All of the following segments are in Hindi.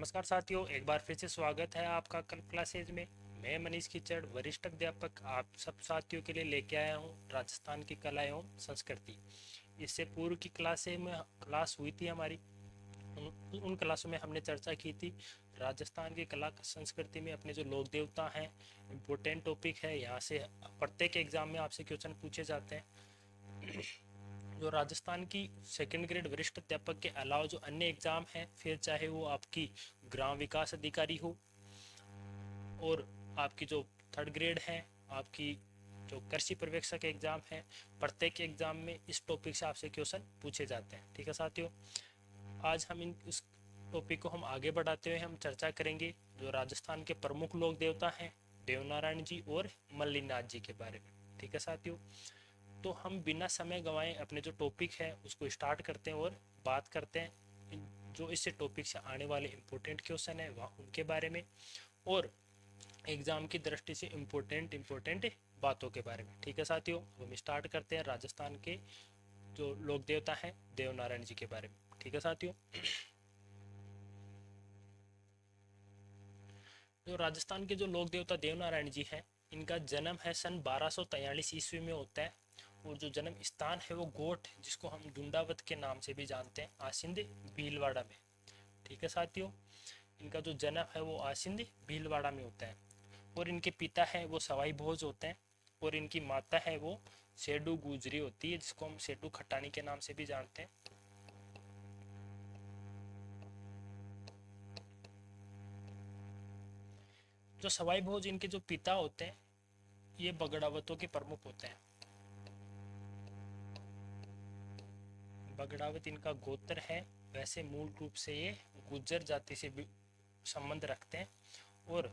नमस्कार साथियों, एक बार फिर से स्वागत है आपका कल क्लासेज में। मैं मनीष कीचड़, वरिष्ठ अध्यापक, आप सब साथियों के लिए लेके आया हूँ राजस्थान की कला एवं संस्कृति। इससे पूर्व की क्लास हुई थी हमारी। उन क्लासों में हमने चर्चा की थी राजस्थान की कला संस्कृति में अपने जो लोक देवता हैं। इम्पोर्टेंट टॉपिक है, यहाँ से प्रत्येक एग्जाम में आपसे क्वेश्चन पूछे जाते हैं। जो राजस्थान की सेकंड ग्रेड वरिष्ठ अध्यापक के अलावा जो अन्य एग्जाम हैं, फिर चाहे वो आपकी ग्राम विकास अधिकारी हो और आपकी जो थर्ड ग्रेड है, आपकी जो कृषि पर्यवेक्षक एग्जाम है, प्रत्येक एग्जाम में इस टॉपिक से आपसे क्वेश्चन पूछे जाते हैं। ठीक है साथियों, आज हम इस टॉपिक को हम आगे बढ़ाते हुए हम चर्चा करेंगे जो राजस्थान के प्रमुख लोक देवता हैं, देवनारायण जी और मल्लीनाथ जी के बारे में। ठीक है साथियों, तो हम बिना समय गंवाए अपने जो टॉपिक है उसको स्टार्ट करते हैं और बात करते हैं जो इससे टॉपिक से आने वाले इम्पोर्टेंट क्वेश्चन है वहाँ उनके बारे में, और एग्जाम की दृष्टि से इम्पोर्टेंट बातों के बारे में। ठीक है साथियों, हम स्टार्ट करते हैं राजस्थान के जो लोक देवता हैं देवनारायण जी के बारे में। ठीक है साथियों, जो राजस्थान के जो लोक देवता देवनारायण जी हैं, इनका जन्म है सन 1243 ईस्वी में होता है, और जो जन्म स्थान है वो गोठ, जिसको हम डुंडावत के नाम से भी जानते हैं, आसिंद भीलवाड़ा में। ठीक है साथियों, इनका जो जन्म है वो आसिंद भीलवाड़ा में होता है, और इनके पिता है वो सवाई भोज होते हैं, और इनकी माता है वो सेडू गुजरी होती है, जिसको हम सेडू खटानी के नाम से भी जानते हैं। जो सवाई भोज इनके जो पिता होते हैं, ये बगड़ावतों के प्रमुख होते हैं। बगड़ावत इनका गोत्र है। वैसे मूल रूप से ये गुज्जर जाति से भी संबंध रखते हैं, और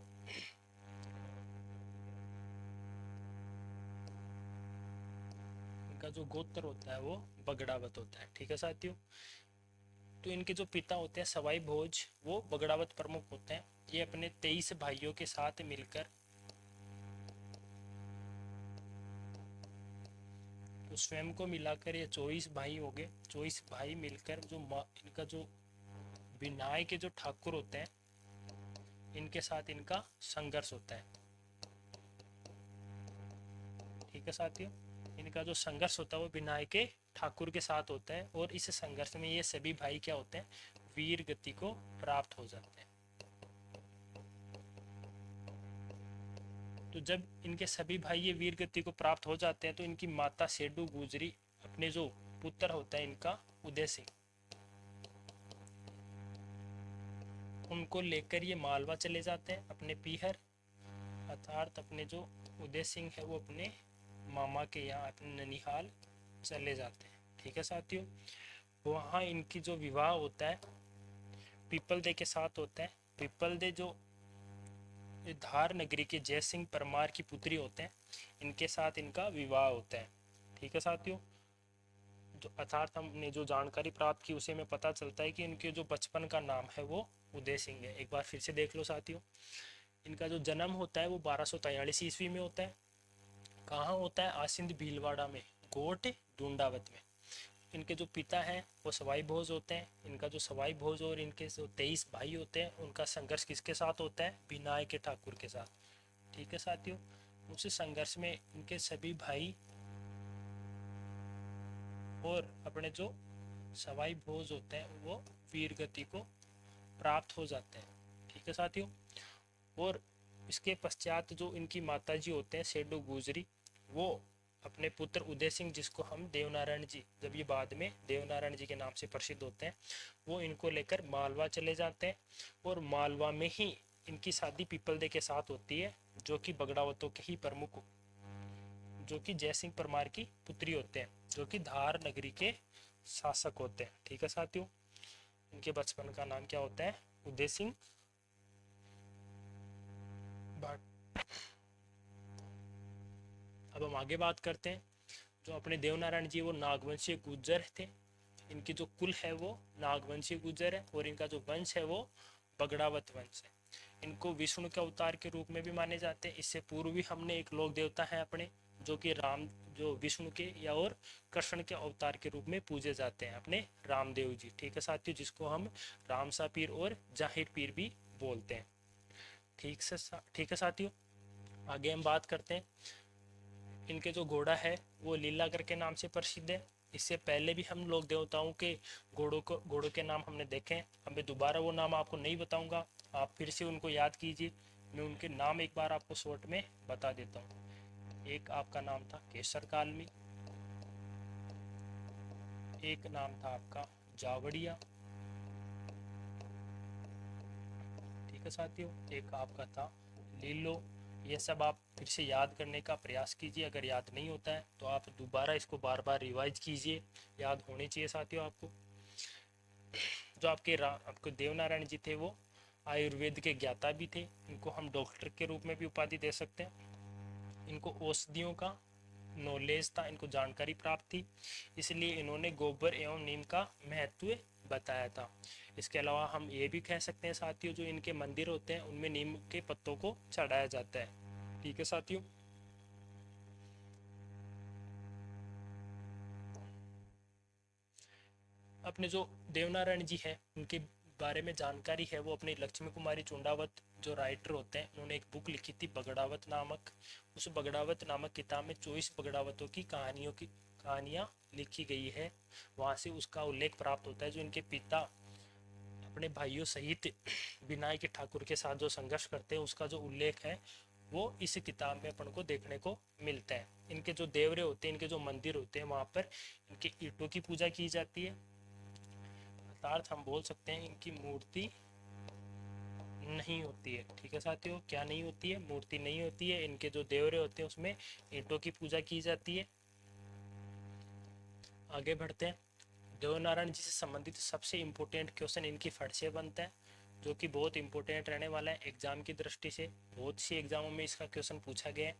इनका जो गोत्र होता है वो बगड़ावत होता है। ठीक है साथियों, तो इनके जो पिता होते हैं सवाई भोज, वो बगड़ावत प्रमुख होते हैं। ये अपने 23 भाइयों के साथ मिलकर, तो स्वयं को मिलाकर ये 24 भाई हो गए। 24 भाई मिलकर जो इनका जो बिनाई के जो ठाकुर होते हैं, इनके साथ इनका संघर्ष होता है। ठीक है साथियों, इनका जो संघर्ष होता है वो बिनाई के ठाकुर के साथ होता है, और इस संघर्ष में ये सभी भाई क्या होते हैं, वीर गति को प्राप्त हो जाते हैं। तो जब इनके सभी भाई ये वीर गति को प्राप्त हो जाते हैं, तो इनकी माता सेडू गुजरी अपने जो पुत्र होता है इनका उदय सिंह, उनको लेकर ये मालवा चले जाते हैं अपने पीहर, अर्थात अपने जो उदय सिंह है वो अपने मामा के यहाँ अपने ननिहाल चले जाते हैं। ठीक है साथियों, वहाँ इनकी जो विवाह होता है पीपल दे के साथ होता है। पीपल दे जो धार नगरी के जय सिंह परमार की पुत्री होते हैं, इनके साथ इनका विवाह होता है। ठीक है साथियों, जो अर्थात हमने जो जानकारी प्राप्त की उसे में पता चलता है कि इनके जो बचपन का नाम है वो उदय सिंह है। एक बार फिर से देख लो साथियों, इनका जो जन्म होता है वो 1243 ईस्वी में होता है। कहाँ होता है, आसिंद भीलवाड़ा में, गोट डूंडावत में। इनके जो पिता हैं वो सवाई भोज होते हैं। इनका जो सवाई भोज और इनके जो 23 भाई होते हैं, उनका संघर्ष किसके साथ होता है, बिनाय के ठाकुर के साथ। ठीक है साथियों, उस संघर्ष में इनके सभी भाई और अपने जो सवाई भोज होते हैं वो वीर गति को प्राप्त हो जाते हैं। ठीक है साथियों, और इसके पश्चात जो इनकी माताजी होते हैं सेडो गुजरी, वो अपने पुत्र उदय सिंह, जिसको हम देवनारायण जी, जब ये बाद में देवनारायण जी के नाम से प्रसिद्ध होते हैं, वो इनको लेकर मालवा चले जाते हैं, और मालवा में ही इनकी शादी पीपलदे के साथ होती है, जो कि बगड़ावतों के ही प्रमुख, जो कि जयसिंह परमार की पुत्री होते हैं, जो कि धार नगरी के शासक होते हैं। ठीक है साथियों, इनके बचपन का नाम क्या होता है, उदय सिंह भाट। अब हम आगे बात करते हैं, जो अपने देवनारायण जी वो नागवंशीय गुर्जर थे। इनकी जो कुल है वो नागवंशीय गुर्जर है, और इनका जो वंश है वो बगड़ावत वंश है। इनको विष्णु के अवतार के रूप में भी माने जाते हैं। इससे पूर्व भी हमने एक लोक देवता है अपने जो कि राम, जो विष्णु के या और कृष्ण के अवतार के रूप में पूजे जाते हैं, अपने रामदेव जी। ठीक है साथियों, जिसको हम रामसा पीर और जाहिर पीर भी बोलते हैं। ठीक है साथियों, आगे हम बात करते हैं। इनके जो घोड़ा है वो लीलागर के नाम से प्रसिद्ध है। इससे पहले भी हम लोग देवताओं के घोड़ों के नाम हमने देखे हैं। अब मैं दोबारा वो नाम आपको नहीं बताऊंगा, आप फिर से उनको याद कीजिए। मैं उनके नाम एक बार आपको शॉर्ट में बता देता हूँ। एक आपका नाम था केसर कालमी, एक नाम था आपका जावड़िया, ठीक है साथियों, एक आपका था लीलो। ये सब आप फिर से याद करने का प्रयास कीजिए। अगर याद नहीं होता है तो आप दोबारा इसको बार बार रिवाइज कीजिए, याद होनी चाहिए साथियों आपको। जो आपके देवनारायण जी थे वो आयुर्वेद के ज्ञाता भी थे। इनको हम डॉक्टर के रूप में भी उपाधि दे सकते हैं। इनको औषधियों का नॉलेज था, इनको जानकारी प्राप्त थी, इसलिए इन्होंने गोबर एवं नीम का महत्व बताया था। इसके अलावा हम ये भी कह सकते हैं साथियों, जो इनके मंदिर होते हैं उनमें नीम के पत्तों को चढ़ाया जाता है। ठीक है साथियों, अपने जो देवनारायण जी हैं उनके बारे में जानकारी है वो अपनी लक्ष्मी कुमारी चुंडावत जो राइटर होते हैं, उन्होंने एक बुक लिखी थी बगड़ावत नामक। उस बगड़ावत नामक किताब में 24 बगड़ावतों की कहानियाँ लिखी गई है। वहाँ से उसका उल्लेख प्राप्त होता है। जो इनके पिता अपने भाइयों सहित विनायक ठाकुर के साथ जो संघर्ष करते हैं उसका जो उल्लेख है वो इस किताब में अपन को देखने को मिलता है। इनके जो देवरे होते हैं, इनके जो मंदिर होते हैं, वहाँ पर इनके ईंटों की पूजा की जाती है। अर्थात हम बोल सकते हैं इनकी मूर्ति नहीं होती है। ठीक है साथियों, क्या नहीं होती है? मूर्ति नहीं होती है। इनके जो देवरे होते हैं उसमें ईंटों की पूजा की जाती है। आगे बढ़ते हैं। देवनारायण जी से संबंधित सबसे इम्पोर्टेंट क्वेश्चन इनकी फट से बनता है, जो कि बहुत इंपॉर्टेंट रहने वाला है एग्जाम की दृष्टि से। बहुत सी एग्जामों में इसका क्वेश्चन पूछा गया है।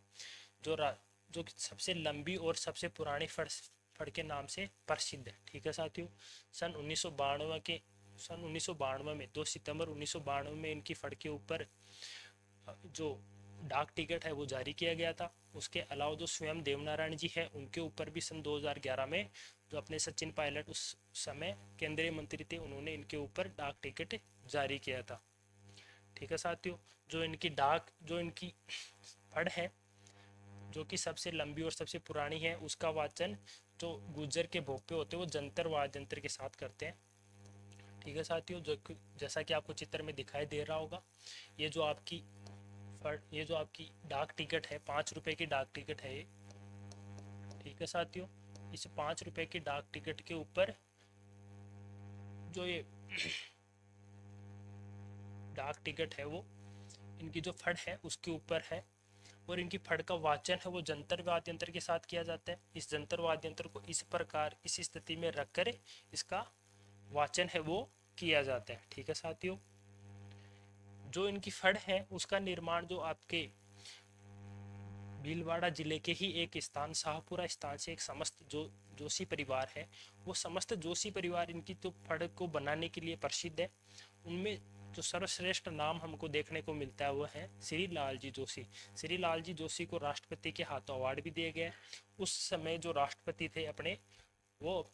जो सबसे लंबी और सबसे पुरानी फड़ के नाम से प्रसिद्ध है। ठीक है साथियों, सन 1992 में 2 सितंबर 1992 में इनकी फड़ के ऊपर जो डाक टिकट है वो जारी किया गया था। उसके अलावा जो स्वयं देवनारायण जी है उनके ऊपर भी सन 2011 में जो अपने सचिन पायलट उस समय केंद्रीय मंत्री थे, उन्होंने इनके ऊपर डाक टिकट जारी किया था। ठीक है साथियों, जो इनकी फड़ है जो कि सबसे लंबी और सबसे पुरानी है, उसका वाचन जो गुज्जर के भोपे होते हैं वो जंतर वाद्य यंत्र के साथ करते हैं। ठीक है साथियों, जैसा कि आपको चित्र में दिखाई दे रहा होगा, ये जो आपकी डाक टिकट है, 5 रुपए की डाक टिकट है ये। ठीक है साथियों, इस 5 रुपए की डाक टिकट के ऊपर जो ये डाक टिकट है वो इनकी जो फड़ है उसके ऊपर है, और इनकी फड़ का वाचन है वो जंतर वाद्य यंत्र के साथ किया जाता है। इस जंतर वाद्य यंत्र को इस प्रकार इस स्थिति में रखकर इसका वाचन है वो किया जाता है। ठीक है साथियों, जो इनकी फड़ है उसका निर्माण जो आपके भीलवाड़ा जिले के ही एक स्थान शाहपुरा स्थान से एक समस्त जो जोशी परिवार है, वो समस्त जोशी परिवार इनकी तो फड़ को बनाने के लिए प्रसिद्ध है। उनमें जो सर्वश्रेष्ठ नाम हमको देखने को मिलता है वो है श्री लाल जी जोशी। श्री लाल जी जोशी को राष्ट्रपति के हाथों अवार्ड भी दिया गया। उस समय जो राष्ट्रपति थे अपने, वो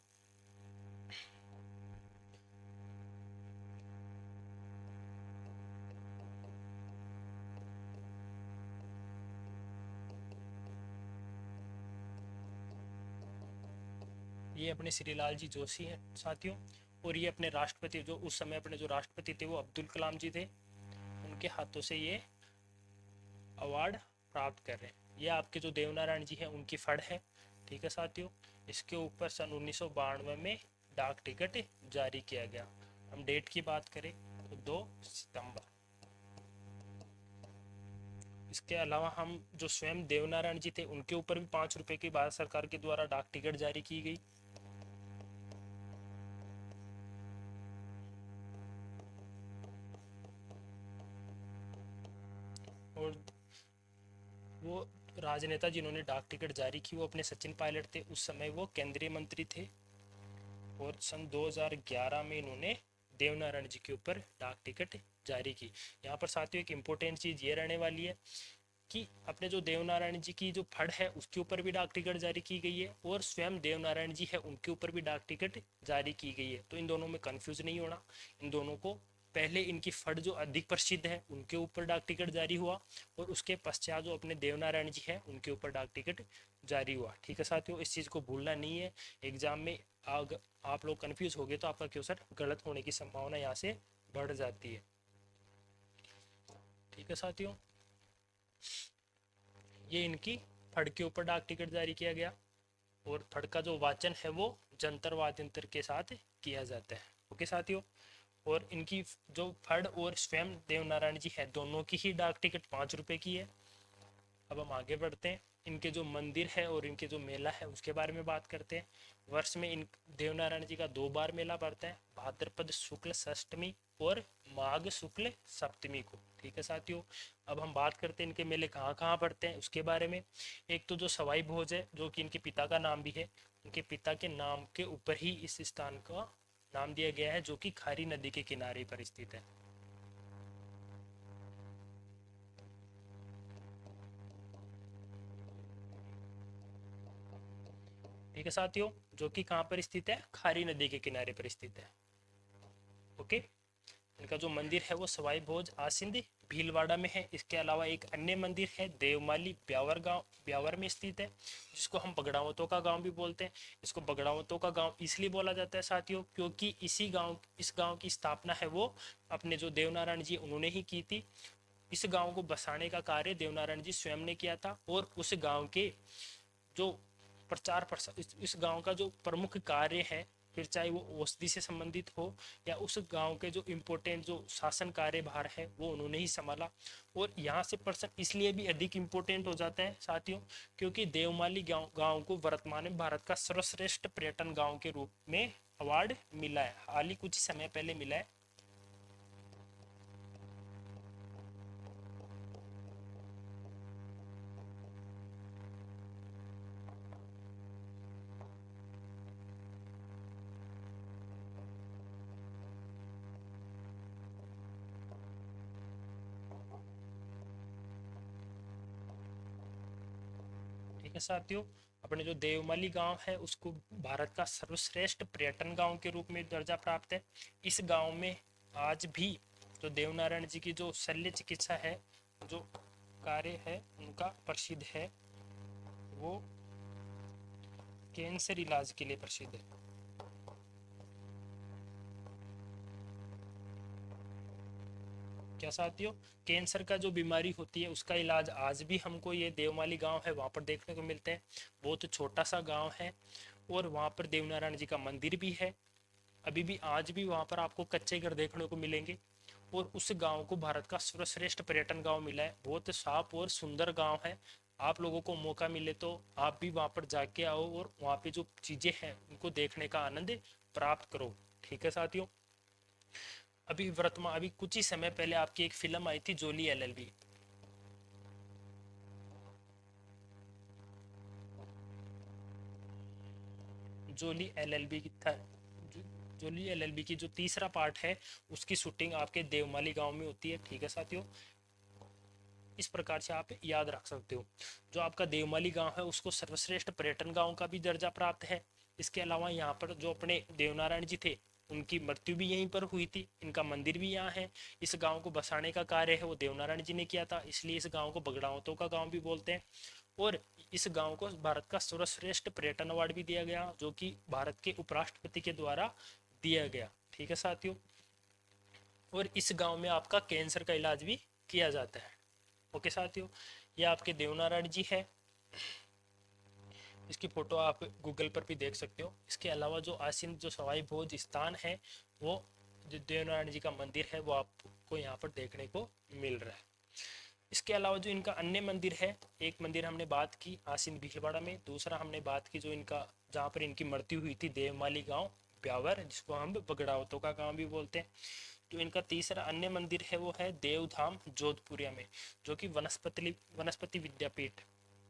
ये अपने श्रीलाल जी जोशी हैं साथियों। और ये अपने राष्ट्रपति, जो उस समय अपने जो राष्ट्रपति थे वो अब्दुल कलाम जी थे, उनके हाथों से ये अवार्ड प्राप्त कर रहे हैं। ये आपके जो देवनारायण जी हैं उनकी फड़ है। ठीक है साथियों, इसके ऊपर सन 1992 में डाक टिकट जारी किया गया। हम डेट की बात करें तो 2 सितंबर। इसके अलावा हम जो स्वयं देवनारायण जी थे उनके ऊपर भी 5 रुपए की भारत सरकार के द्वारा डाक टिकट जारी की गई। और वो राजनेता जिन्होंने डाक टिकट जारी की वो अपने सचिन पायलट थे। उस समय वो केंद्रीय मंत्री थे, और सन 2011 में इन्होंने देवनारायण जी के ऊपर डाक टिकट जारी की। यहाँ पर साथियों एक इम्पोर्टेंट चीज़ ये रहने वाली है, कि अपने जो देवनारायण जी की जो फड़ है उसके ऊपर भी डाक टिकट जारी की गई है और स्वयं देवनारायण जी है उनके ऊपर भी डाक टिकट जारी की गई है। तो इन दोनों में कंफ्यूज नहीं होना। इन दोनों को पहले इनकी फड़ जो अधिक प्रसिद्ध है उनके ऊपर डाक टिकट जारी हुआ और उसके पश्चात जो अपने देवनारायण जी है उनके ऊपर डाक टिकट जारी हुआ। ठीक है साथियों, इस चीज़ को भूलना नहीं है। एग्जाम में आप लोग कंफ्यूज हो गए तो आपका क्वेश्चन गलत होने की संभावना यहाँ से बढ़ जाती है। ठीक है साथियों, ये इनकी फड़ के ऊपर डाक टिकट जारी किया गया और फड़ का जो वाचन है वो जंतर वाद्यंत्र के साथ किया जाता है। ओके साथियों, और इनकी जो फड़ और स्वयं देवनारायण जी है दोनों की ही डाक टिकट 5 रुपए की है। अब हम आगे बढ़ते हैं, इनके जो मंदिर है और इनके जो मेला है उसके बारे में बात करते हैं। वर्ष में इन देवनारायण जी का 2 बार मेला पड़ता है, भाद्रपद शुक्ल षष्टमी और माघ शुक्ल सप्तमी को। ठीक है साथियों, अब हम बात करते हैं इनके मेले कहाँ कहाँ पड़ते हैं उसके बारे में। एक तो जो सवाई भोज है जो कि इनके पिता का नाम भी है, उनके पिता के नाम के ऊपर ही इस स्थान का नाम दिया गया है जो कि खारी नदी के किनारे पर स्थित है। ठीक है साथियों, जो कि कहाँ पर स्थित है, खारी नदी के किनारे पर स्थित है। ओके, इनका जो मंदिर है वो सवाई भोज आसिंद भीलवाड़ा में है। इसके अलावा एक अन्य मंदिर है देवमाली ब्यावर गांव, ब्यावर में स्थित है, जिसको हम बगड़ावतों का गांव भी बोलते हैं। इसको बगड़ावतों का गांव इसलिए बोला जाता है साथियों क्योंकि इस गांव की स्थापना है वो अपने जो देवनारायण जी उन्होंने ही की थी। इस गांव को बसाने का कार्य देवनारायण जी स्वयं ने किया था और उस गांव के जो प्रचार प्रसार इस गांव का जो प्रमुख कार्य है, फिर चाहे वो औषधि से संबंधित हो या उस गांव के जो इम्पोर्टेंट जो शासन कार्यभार है वो उन्होंने ही संभाला। और यहाँ से पर्सन इसलिए भी अधिक इम्पोर्टेंट हो जाता है साथियों क्योंकि देवमाली गांव को वर्तमान में भारत का सर्वश्रेष्ठ पर्यटन गांव के रूप में अवार्ड मिला है, हाल ही कुछ समय पहले मिला है। ठीक है साथियों, अपने जो देवमाली गांव है उसको भारत का सर्वश्रेष्ठ पर्यटन गांव के रूप में दर्जा प्राप्त है। इस गांव में आज भी जो देवनारायण जी की जो शल्य चिकित्सा है, जो कार्य है उनका प्रसिद्ध है, वो कैंसर इलाज के लिए प्रसिद्ध है। क्या साथियों, कैंसर का जो बीमारी होती है उसका इलाज आज भी हमको ये देवमाली गांव है वहाँ पर देखने को मिलते हैं। बहुत छोटा सा गांव है और वहाँ पर देवनारायण जी का मंदिर भी है। अभी भी आज भी वहाँ पर आपको कच्चे घर देखने को मिलेंगे और उस गांव को भारत का सर्वश्रेष्ठ पर्यटन गांव मिला है। बहुत साफ और सुंदर गांव है। आप लोगों को मौका मिले तो आप भी वहाँ पर जाके आओ और वहाँ पे जो चीज़ें हैं उनको देखने का आनंद प्राप्त करो। ठीक है साथियों, अभी कुछ ही समय पहले आपकी एक फिल्म आई थी जोली एलएलबी। जोली एलएलबी की था, जोली एलएलबी की जो तीसरा पार्ट है उसकी शूटिंग आपके देवमाली गांव में होती है। ठीक है साथियों, इस प्रकार से आप याद रख सकते हो। जो आपका देवमाली गांव है उसको सर्वश्रेष्ठ पर्यटन गांव का भी दर्जा प्राप्त है। इसके अलावा यहाँ पर जो अपने देवनारायण जी थे उनकी मृत्यु भी यहीं पर हुई थी, इनका मंदिर भी यहाँ है। इस गांव को बसाने का कार्य है वो देवनारायण जी ने किया था, इसलिए इस गांव को बगड़ावतों का गांव भी बोलते हैं। और इस गांव को भारत का सर्वश्रेष्ठ पर्यटन अवार्ड भी दिया गया जो कि भारत के उपराष्ट्रपति के द्वारा दिया गया। ठीक है साथियों, और इस गांव में आपका कैंसर का इलाज भी किया जाता है। ओके साथियों, ये आपके देवनारायण जी है, इसकी फोटो आप गूगल पर भी देख सकते हो। इसके अलावा जो आसीन जो सवाई भोज स्थान है वो जो देवनारायण जी का मंदिर है वो आपको यहाँ पर देखने को मिल रहा है। इसके अलावा जो इनका अन्य मंदिर है, एक मंदिर हमने बात की आसीन भीलवाड़ा में, दूसरा हमने बात की जो इनका जहाँ पर इनकी मृत्यु हुई थी देवमाली गांव ब्यावर, जिसको हम बगड़ावतों का गांव भी बोलते हैं। जो इनका तीसरा अन्य मंदिर है वो है देवधाम जोधपुरिया में, जो कि वनस्पति विद्यापीठ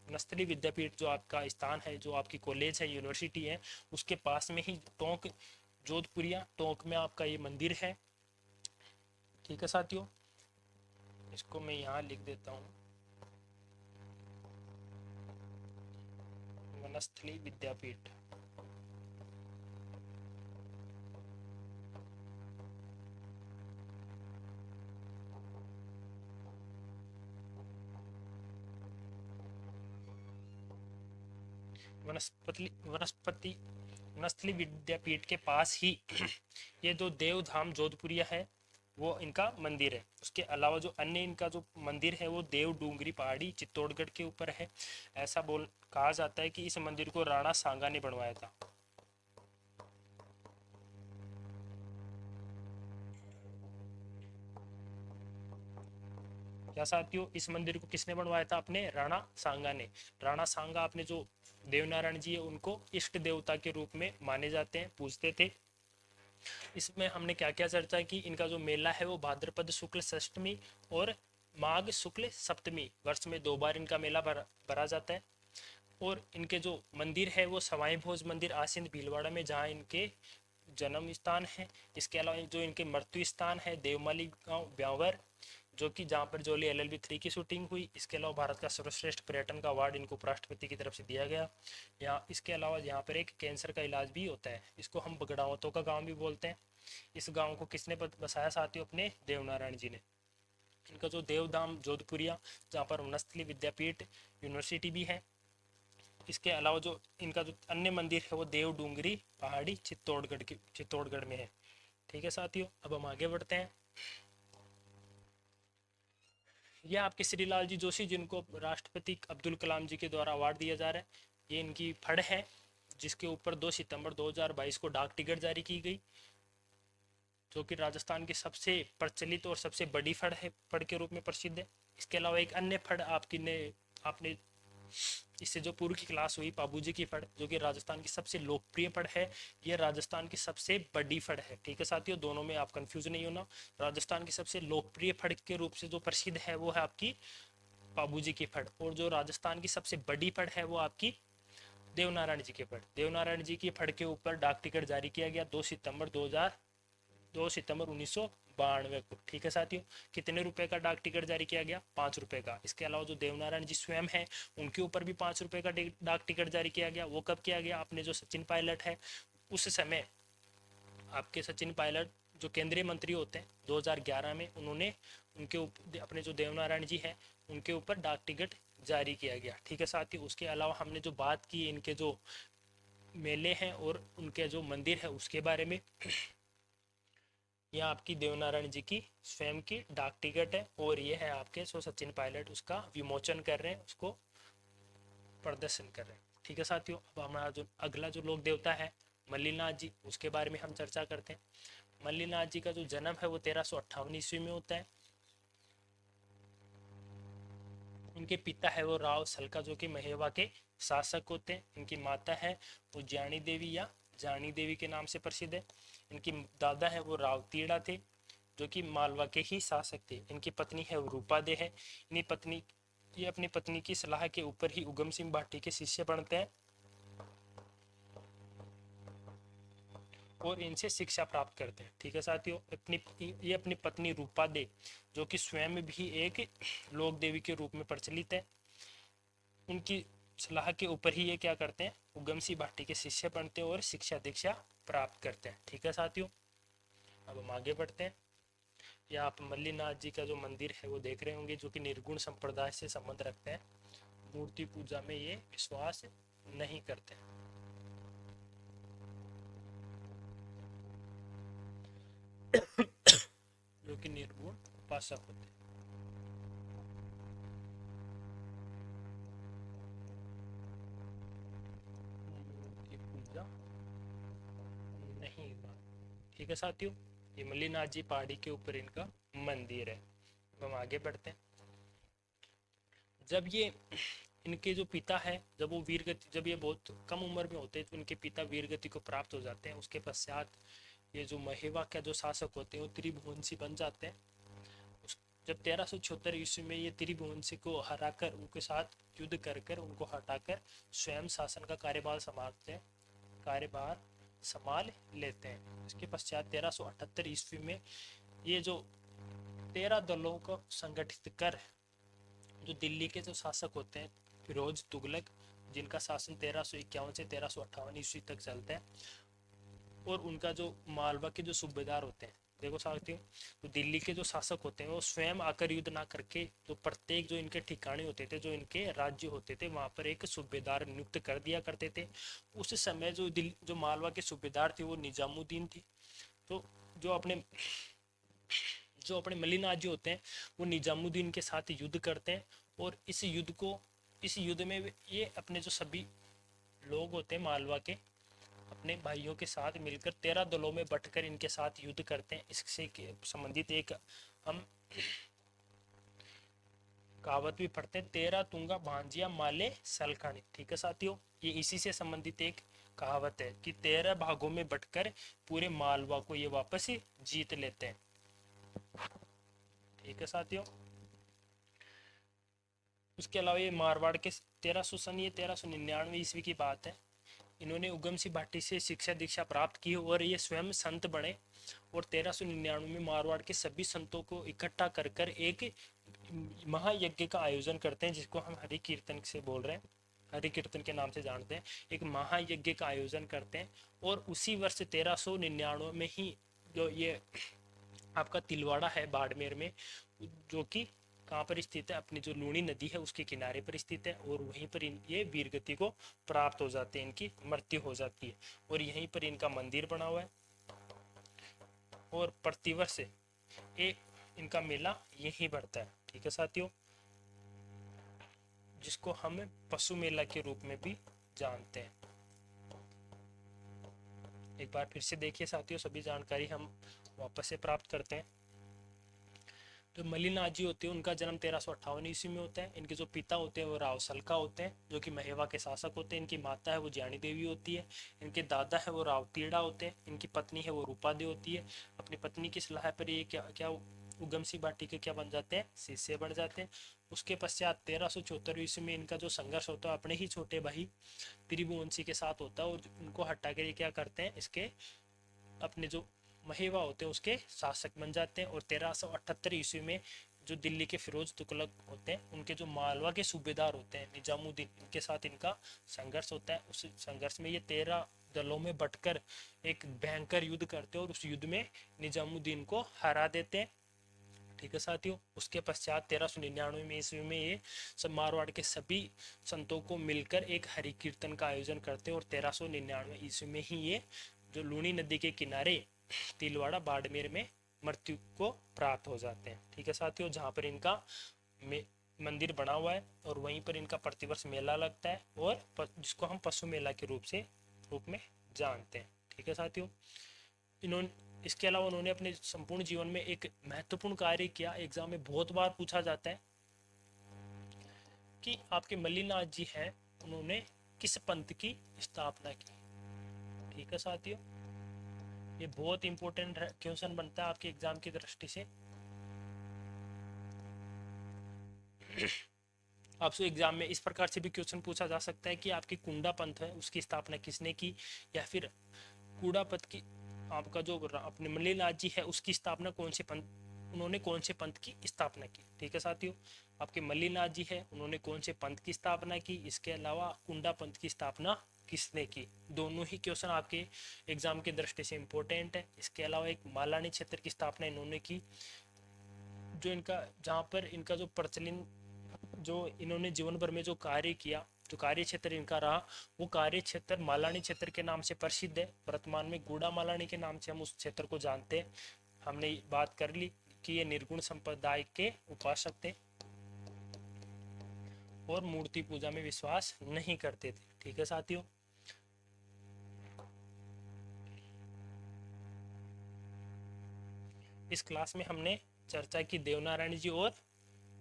नस्तली विद्यापीठ जो आपका स्थान है, जो आपकी कॉलेज है यूनिवर्सिटी है उसके पास में ही टोंक जोधपुरिया टोंक में आपका ये मंदिर है। ठीक है साथियों, इसको मैं यहाँ लिख देता हूँ। वनस्थली विद्यापीठ। वनस्पति वनस्पति वनस्थली विद्यापीठ के पास ही ये जो देवधाम जोधपुरिया है वो इनका मंदिर है। उसके अलावा जो अन्य इनका जो मंदिर है वो देव डूंगरी पहाड़ी चित्तौड़गढ़ के ऊपर है। ऐसा कहा जाता है कि इस मंदिर को राणा सांगा ने बनवाया था। क्या साथियों, इस मंदिर को किसने बनवाया था? अपने राणा सांगा ने। राणा सांगा अपने जो देवनारायण जी है उनको इष्ट देवता के रूप में माने जाते हैं, पूजते थे। इसमें हमने क्या क्या चर्चा की? इनका जो मेला है वो भाद्रपद शुक्ल षष्टमी और माघ शुक्ल सप्तमी, वर्ष में 2 बार इनका मेला भरा जाता है। और इनके जो मंदिर है वो सवाई भोज मंदिर आसिंद भीलवाड़ा में, जहाँ इनके जन्म स्थान है। इसके अलावा जो इनके मृत्यु स्थान है देवमाली गांव ब्यावर, जो कि जहाँ पर जोली LLB 3 की शूटिंग हुई। इसके अलावा भारत का सर्वश्रेष्ठ पर्यटन का अवार्ड इनको उपराष्ट्रपति की तरफ से दिया गया। यहाँ इसके अलावा यहाँ पर एक कैंसर का इलाज भी होता है। इसको हम बगड़ावतों का गाँव भी बोलते हैं। इस गाँव को किसने बसाया साथियों? अपने देवनारायण जी ने। इनका जो देवधाम जोधपुरिया, जहाँ पर वनस्थली विद्यापीठ यूनिवर्सिटी भी है। इसके अलावा जो इनका जो अन्य मंदिर है वो देव डूंगरी पहाड़ी चित्तौड़गढ़ में है। ठीक है साथियों, अब हम आगे बढ़ते हैं। यह आपके श्री लाल जी जोशी, जिनको राष्ट्रपति अब्दुल कलाम जी के द्वारा अवार्ड दिया जा रहा है, ये इनकी फड़ है, जिसके ऊपर 2 सितंबर 2022 को डाक टिकट जारी की गई, जो कि राजस्थान की सबसे प्रचलित और सबसे बड़ी फड़ है, फड़ के रूप में प्रसिद्ध है। इसके अलावा एक अन्य फड़ आपने इससे जो पूर्व की क्लास हुई, पाबूजी की फड़, जो कि राजस्थान की सबसे लोकप्रिय फड़ है। यह राजस्थान की सबसे बड़ी फड़ है। ठीक है साथियों, दोनों में आप कंफ्यूज नहीं होना। राजस्थान की सबसे लोकप्रिय फड़ के रूप से जो प्रसिद्ध है वो है आपकी पाबूजी की फड़, और जो राजस्थान की सबसे बड़ी फड़ है वो आपकी देवनारायण जी की फड़। देवनारायण जी की फड़ के ऊपर डाक टिकट जारी किया गया 2 सितंबर 1992 को। ठीक है साथियों, कितने रुपए का डाक टिकट जारी किया गया? 5 रुपए का। इसके अलावा जो देवनारायण जी स्वयं है उनके ऊपर भी 5 रुपए का डाक टिकट जारी किया गया। वो कब किया गया? अपने जो सचिन पायलट है उस समय, आपके सचिन पायलट जो केंद्रीय मंत्री होते हैं 2011 में, उन्होंने अपने जो देवनारायण जी है उनके ऊपर डाक टिकट जारी किया गया। ठीक है साथियों, उसके अलावा हमने जो बात की इनके जो मेले हैं और उनके जो मंदिर है उसके बारे में, यह आपकी देवनारायण जी की स्वयं की डाक टिकट है, और ये है आपके सचिन पायलट उसका विमोचन कर रहे हैं, उसको प्रदर्शन कर रहे हैं। ठीक है साथियों, अब हमारा जो अगला जो लोक देवता है मल्लीनाथ जी, उसके बारे में हम चर्चा करते हैं। मल्लीनाथ जी का जो जन्म है वो 1358 ईस्वी में होता है। इनके पिता है वो राव सलका, जो कि महेवा के शासक होते हैं। इनकी माता है वो जानी देवी या जानी देवी के नाम से प्रसिद्ध है। इनकी दादा है वो राव तीड़ा थे, जो कि मालवा के ही शासक थे। इनकी पत्नी है वो रूपा दे है। ये अपनी पत्नी की सलाह के ऊपर ही उगम सिंह भाटी के शिष्य बनते हैं और इनसे शिक्षा प्राप्त करते हैं। ठीक है साथियों, ये अपनी पत्नी रूपा दे, जो कि स्वयं भी एक लोक देवी के रूप में प्रचलित है, उनकी सलाह के ऊपर ही ये क्या करते हैं? उगम सिंह भाटी के शिष्य बनते हैं और शिक्षा दीक्षा प्राप्त करते हैं। ठीक है साथियों, अब हम आगे बढ़ते हैं। या आप मल्लीनाथ जी का जो मंदिर है वो देख रहे होंगे, जो कि निर्गुण संप्रदाय से संबंध रखते हैं। मूर्ति पूजा में ये विश्वास नहीं करते। जो कि निर्गुण उपासक होते हैं। मूर्ति पूजा नहीं। ठीक है साथियों, ये मल्लीनाथ जी पहाड़ी के ऊपर इनका मंदिर है। हम आगे बढ़ते हैं। जब ये इनके जो पिता है, जब ये बहुत कम उम्र में होते हैं तो इनके पिता वीर गति को प्राप्त हो जाते हैं। उसके पश्चात ये जो महेवा का जो शासक होते हैं वो त्रिभुवनसी बन जाते हैं। जब 1376 ईस्वी में ये त्रिभुवनसी को हराकर उनके साथ युद्ध कर उनको हटाकर स्वयं शासन का कार्यभार संभाल लेते हैं। इसके पश्चात 1378 ईस्वी में ये जो 13 दलों को संगठित कर जो दिल्ली के जो शासक होते हैं फिरोज तुगलक, जिनका शासन 1351 से 1358 ईस्वी तक चलता है। और उनका जो मालवा के जो सूबेदार होते हैं, देखो साथियों, तो दिल्ली के जो शासक होते हैं वो स्वयं आकर युद्ध ना करके, जो प्रत्येक जो इनके ठिकाने होते थे, जो इनके राज्य होते थे, वहां पर एक सूबेदार नियुक्त कर दिया करते थे। उस समय जो मालवा के सूबेदार थे वो निजामुद्दीन थे। तो जो अपने मल्लिनाथ जी होते हैं वो निजामुद्दीन के साथ युद्ध करते हैं। और इस युद्ध में ये अपने जो सभी लोग होते हैं मालवा के, अपने भाइयों के साथ मिलकर 13 दलों में बंटकर इनके साथ युद्ध करते हैं। इससे संबंधित एक हम कहावत भी पढ़ते हैं, 13 तुंगा भांजिया माले सलखानी। ठीक है साथियों, ये इसी से संबंधित एक कहावत है कि 13 भागों में बंटकर पूरे मालवा को ये वापस जीत लेते हैं। ठीक है साथियों, उसके अलावा ये मारवाड़ के 1399 ईस्वी की बात है, इन्होंने उगम सिंह भाटी से शिक्षा दीक्षा प्राप्त की और ये स्वयं संत बने। और 1399 में मारवाड़ के सभी संतों को इकट्ठा कर कर एक महायज्ञ का आयोजन करते हैं, जिसको हम हरि कीर्तन से बोल रहे हैं, हरि कीर्तन के नाम से जानते हैं। एक महायज्ञ का आयोजन करते हैं। और उसी वर्ष 1399 में ही जो ये आपका तिलवाड़ा है बाड़मेर में, जो कि कहाँ पर स्थित है, अपनी जो लूणी नदी है उसके किनारे पर स्थित है। और वहीं पर ये वीर गति को प्राप्त हो जाते हैं, इनकी मृत्यु हो जाती है। और यहीं पर इनका मंदिर बना हुआ है। और प्रतिवर्ष एक इनका मेला यहीं बढ़ता है। ठीक है साथियों, जिसको हम पशु मेला के रूप में भी जानते हैं। एक बार फिर से देखिए साथियों, सभी जानकारी हम वापस से प्राप्त करते हैं। जो मल्लिनाथ जी होते हैं उनका जन्म 1358 ईस्वी में होता है। इनके जो पिता होते हैं वो राव सलका होते हैं, जो कि महेवा के शासक होते हैं। इनकी माता है वो ज्ञानी देवी होती है। इनके दादा है वो राव तीड़ा होते हैं। इनकी पत्नी है वो रूपादेव होती है। अपनी पत्नी की सलाह पर ये क्या उगम सिंह भाटी के क्या बन जाते हैं, शिष्य बन जाते हैं। उसके पश्चात 1374 ईस्वी में इनका जो संघर्ष होता है अपने ही छोटे भाई त्रिभुवंशी के साथ होता है। और उनको हटा कर ये क्या करते हैं, इसके अपने जो महेवा होते हैं उसके शासक बन जाते हैं। और 1378 ईस्वी में जो दिल्ली के फिरोज तुगलक होते हैं उनके जो मालवा के सूबेदार होते हैं निजामुद्दीन, इनके साथ इनका संघर्ष होता है। उस संघर्ष में ये 13 दलों में बंटकर एक भयंकर युद्ध करते हैं और उस युद्ध में निजामुद्दीन को हरा देते हैं। ठीक है साथियों, उसके पश्चात 1399 में ईस्वी में ये सब मारवाड़ के सभी संतों को मिलकर एक हरि कीर्तन का आयोजन करते हैं। और 1399 ईस्वी में ही ये जो लूणी नदी के किनारे तिलवाड़ा बाड़मेर में मृत्यु को प्राप्त हो जाते हैं। ठीक है साथियों, जहाँ पर इनका मंदिर बना हुआ है और वहीं पर इनका प्रतिवर्ष मेला लगता है, और जिसको हम पशु मेला के रूप में जानते हैं। ठीक है साथियों, इसके अलावा उन्होंने अपने संपूर्ण जीवन में एक महत्वपूर्ण कार्य किया। एग्जाम में बहुत बार पूछा जाता है कि आपके मल्लिनाथ जी हैं, उन्होंने किस पंथ की स्थापना की। ठीक है साथियों, ये बहुत इंपॉर्टेंट क्वेश्चन बनता है आपके एग्जाम की दृष्टि से। आपसे एग्जाम में इस प्रकार से भी क्वेश्चन पूछा जा सकता है कि आपकी कुंडा पंथ है उसकी स्थापना किसने की, या फिर कूड़ा पंथ की आपका जो अपने मल्लिनाथ जी है उसकी स्थापना उन्होंने कौन से पंथ की स्थापना की। ठीक है साथियों, आपके मल्लिनाथ जी है उन्होंने कौन से पंथ की स्थापना की, इसके अलावा कुंडा पंथ की स्थापना किसने की। दोनों ही क्वेश्चन आपके एग्जाम की दृष्टि से इम्पोर्टेंट है। इसके अलावा एक मालानी क्षेत्र की स्थापना इन्होंने की, जो इनका जहाँ पर इनका जो प्रचलन जो इन्होंने जीवन भर में जो कार्य किया, जो कार्य क्षेत्र इनका रहा, वो कार्य क्षेत्र मालानी क्षेत्र के नाम से प्रसिद्ध है। वर्तमान में गूढ़ा मालानी के नाम से हम उस क्षेत्र को जानते हैं। हमने बात कर ली कि ये निर्गुण संप्रदाय के उपासक थे और मूर्ति पूजा में विश्वास नहीं करते थे। ठीक है साथियों, इस क्लास में हमने चर्चा की देवनारायण जी और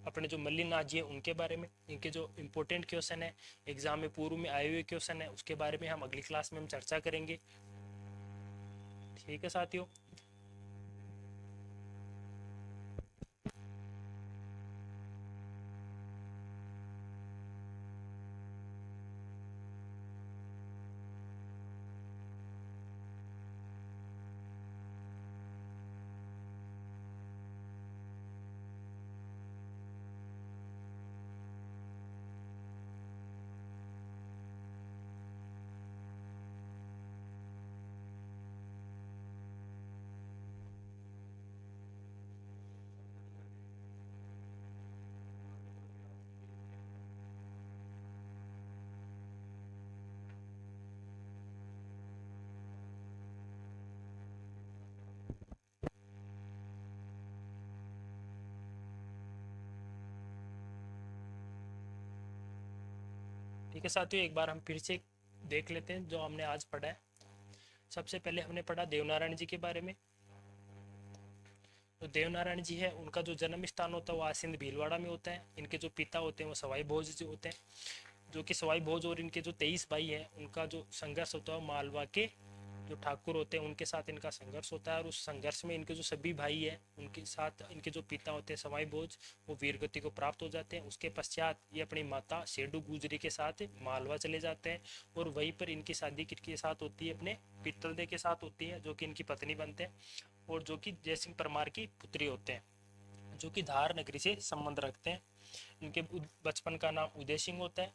अपने जो मल्लिनाथ जी है उनके बारे में। इनके जो इम्पोर्टेंट क्वेश्चन है एग्जाम में पूर्व में आए हुए क्वेश्चन है उसके बारे में हम अगली क्लास में हम चर्चा करेंगे। ठीक है साथियों। ठीक है साथियों, एक बार हम फिर से देख लेते हैं जो हमने आज पढ़ा है। सबसे पहले हमने पढ़ा देवनारायण जी के बारे में। तो देवनारायण जी है, उनका जो जन्म स्थान होता है वो आसिंद भीलवाड़ा में होता है। इनके जो पिता होते हैं वो सवाई भोज जी होते हैं, जो कि सवाई भोज और इनके जो 23 भाई हैं उनका जो संघर्ष होता है मालवा के जो ठाकुर होते हैं उनके साथ इनका संघर्ष होता है। और उस संघर्ष में इनके जो सभी भाई हैं उनके साथ इनके जो पिता होते हैं सवाई भोज, वो वीरगति को प्राप्त हो जाते हैं। उसके पश्चात ये अपनी माता शेडू गुजरी के साथ मालवा चले जाते हैं और वहीं पर इनकी शादी किसके साथ होती है, अपने पित्तलदे के साथ होती है, जो कि इनकी पत्नी बनते हैं और जो कि जयसिंह परमार की पुत्री होते हैं, जो कि धार नगरी से संबंध रखते हैं। इनके बचपन का नाम उदय सिंह होता है।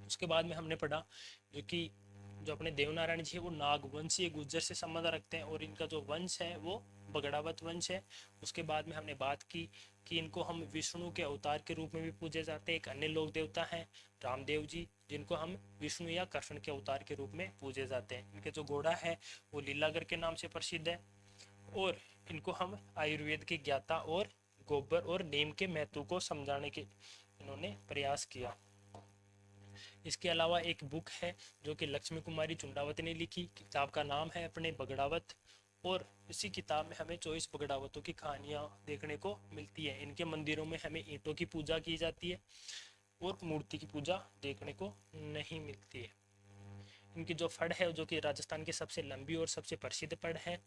उसके बाद में हमने पढ़ा जो कि जो अपने देवनारायण जी है वो नागवंशीय गुज्जर से संबंध रखते हैं और इनका जो वंश है वो बगड़ावत वंश है। उसके बाद में हमने बात की कि इनको हम विष्णु के अवतार के रूप में भी पूजे जाते हैं। एक अन्य लोक देवता है रामदेव जी, जिनको हम विष्णु या कृष्ण के अवतार के रूप में पूजे जाते हैं। इनके जो घोड़ा है वो लीलागर के नाम से प्रसिद्ध है और इनको हम आयुर्वेद के ज्ञाता और गोबर और नीम के महत्व को समझाने के इन्होंने प्रयास किया। इसके अलावा एक बुक है जो कि लक्ष्मी कुमारी चुंडावत ने लिखी, किताब का नाम है अपने बगड़ावत, और इसी किताब में हमें 24 बगड़ावतों की कहानियाँ देखने को मिलती है। इनके मंदिरों में हमें ईंटों की पूजा की जाती है और मूर्ति की पूजा देखने को नहीं मिलती है। इनकी जो फड़ है जो कि राजस्थान की सबसे लंबी और सबसे प्रसिद्ध फड़ है।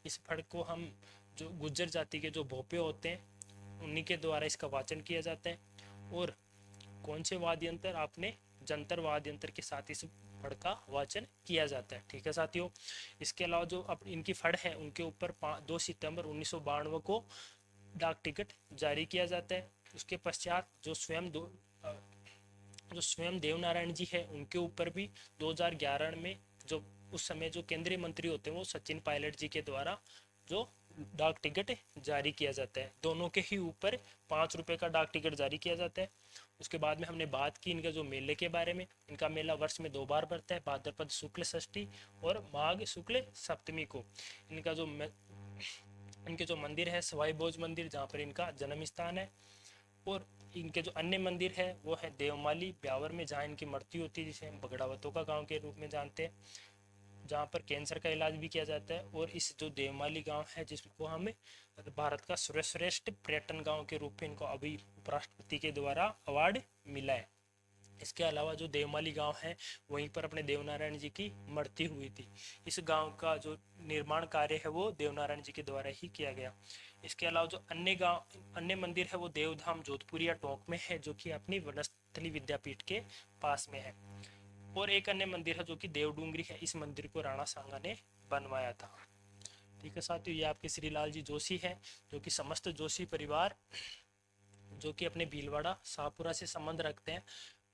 इस फड़ को हम जो गुज्जर जाति के जो भोपे होते हैं उन्हीं के द्वारा इसका वाचन किया जाता है। और कौन से वाद्य यंत्र, आपने जंतर वाद्य यंत्र के साथ इस फड़ का वाचन किया जाता है। ठीक है साथियों, इसके अलावा जो अब इनकी फड़ है उनके ऊपर 2 सितंबर 1992 को डाक टिकट जारी किया जाता है। उसके पश्चात जो स्वयं देवनारायण जी है उनके ऊपर भी 2011 में जो उस समय जो केंद्रीय मंत्री होते हैं वो सचिन पायलट जी के द्वारा जो डाक टिकट जारी किया जाता है। दोनों के ही ऊपर 5 रुपये का डाक टिकट जारी किया जाता है। उसके बाद में हमने बात की इनका जो मेले के बारे में। इनका मेला वर्ष में 2 बार बढ़ता है, भाद्रपद शुक्ल षष्ठी और माघ शुक्ल सप्तमी को। इनका जो इनके जो मंदिर है सवाई भोज मंदिर, जहाँ पर इनका जन्म स्थान है। और इनके जो अन्य मंदिर है वो है देवमाली ब्यावर में, जहाँ इनकी मृत्यु होती है, जिसे हम बगड़ावतों का गांव के रूप में जानते हैं, जहाँ पर कैंसर का इलाज भी किया जाता है। और इस जो देवमाली गांव है जिसको हमें भारत का सर्वश्रेष्ठ पर्यटन गांव के रूप में इनको अभी उपराष्ट्रपति के द्वारा अवार्ड मिला है। इसके अलावा जो देवमाली गांव है वहीं पर अपने देवनारायण जी की मृत्यु हुई थी। इस गांव का जो निर्माण कार्य है वो देवनारायण जी के द्वारा ही किया गया। इसके अलावा जो अन्य मंदिर है वो देवधाम जोधपुरिया टोंक में है, जो कि अपनी वनस्थली विद्यापीठ के पास में है। और एक अन्य मंदिर है जो कि देवडूंगरी है। इस मंदिर को राणा सांगा ने बनवाया था। ठीक है साथियों, ये आपके श्रीलाल जी जोशी है, जो कि समस्त जोशी परिवार जो कि अपने भीलवाड़ा शाहपुरा से संबंध रखते हैं,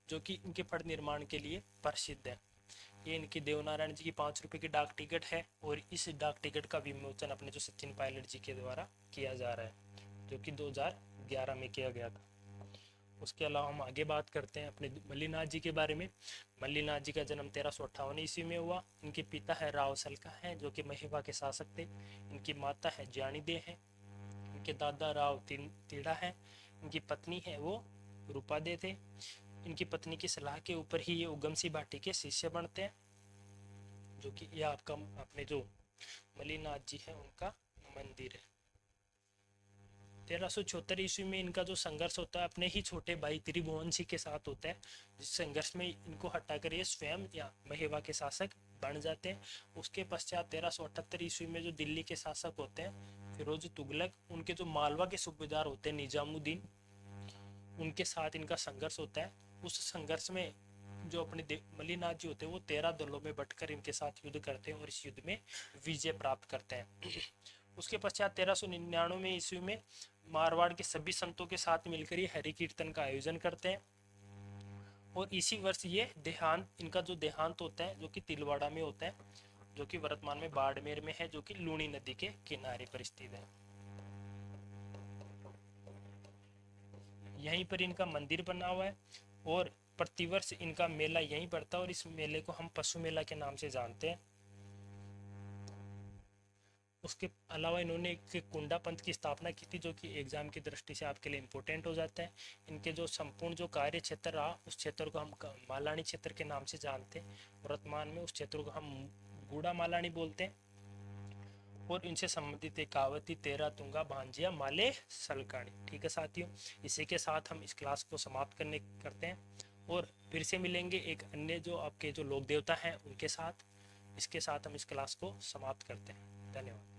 जो कि इनके फड़ निर्माण के लिए प्रसिद्ध है। ये इनकी देवनारायण जी की 5 रुपये की डाक टिकट है और इस डाक टिकट का विमोचन अपने जो सचिन पायलट जी के द्वारा किया जा रहा है, जो कि 2011 में किया गया था। उसके अलावा हम आगे बात करते हैं अपने मल्लीनाथ जी के बारे में। मल्लीनाथ जी का जन्म 1358 ईस्वी में हुआ। इनके पिता है राव सलका है, जो कि महेवा के शासक थे। इनकी माता है ज्ञानी दे है। इनके दादा राव तीड़ा है। इनकी पत्नी है वो रूपा दे थे। इनकी पत्नी की सलाह के ऊपर ही ये उगम सिंह भाटी के शिष्य बनते हैं, जो कि यह आपका अपने जो मल्लीनाथ जी है उनका मंदिर है। 1376 ईस्वी में इनका जो संघर्ष होता है अपने ही छोटे भाई त्रिभुवन सिंह के साथ होता है, जिस संघर्ष में इनको हटाकर ये स्वयं या महेवा के शासक बन जाते हैं। उसके पश्चात 1378 ईस्वी में जो दिल्ली के शासक होते हैं फिरोज तुगलक, उनके जो मालवा के सूबेदार होते हैं निजामुद्दीन, उनके साथ इनका संघर्ष होता है। उस संघर्ष में जो अपने मल्लीनाथ जी होते हैं वो 13 दलों में बंटकर इनके साथ युद्ध करते हैं और इस युद्ध में विजय प्राप्त करते हैं। उसके पश्चात 1399 ईस्वी में मारवाड़ के सभी संतों के साथ मिलकर ये हरि कीर्तन का आयोजन करते हैं और इसी वर्ष ये इनका जो देहांत होता है जो कि तिलवाड़ा में होता है, जो कि वर्तमान में बाड़मेर में है, जो कि लूनी नदी के किनारे पर स्थित है। यहीं पर इनका मंदिर बना हुआ है और प्रतिवर्ष इनका मेला यहीं पड़ता है और इस मेले को हम पशु मेला के नाम से जानते हैं। उसके अलावा इन्होंने एक कुंडा पंथ की स्थापना की थी, जो कि एग्जाम की दृष्टि से आपके लिए इम्पोर्टेंट हो जाता है। इनके जो संपूर्ण जो कार्य क्षेत्र रहा, उस क्षेत्र को हम मालानी क्षेत्र के नाम से जानते हैं। वर्तमान में उस क्षेत्र को हम गूढ़ा मालानी बोलते हैं। और इनसे संबंधित एक कावती, तेरा, तुंगा, भांजिया, माले, सलकानी। ठीक है साथियों, इसी के साथ हम इस क्लास को समाप्त करते हैं और फिर से मिलेंगे एक अन्य जो आपके जो लोक देवता हैं उनके साथ। इसके साथ हम इस क्लास को समाप्त करते हैं। धन्यवाद।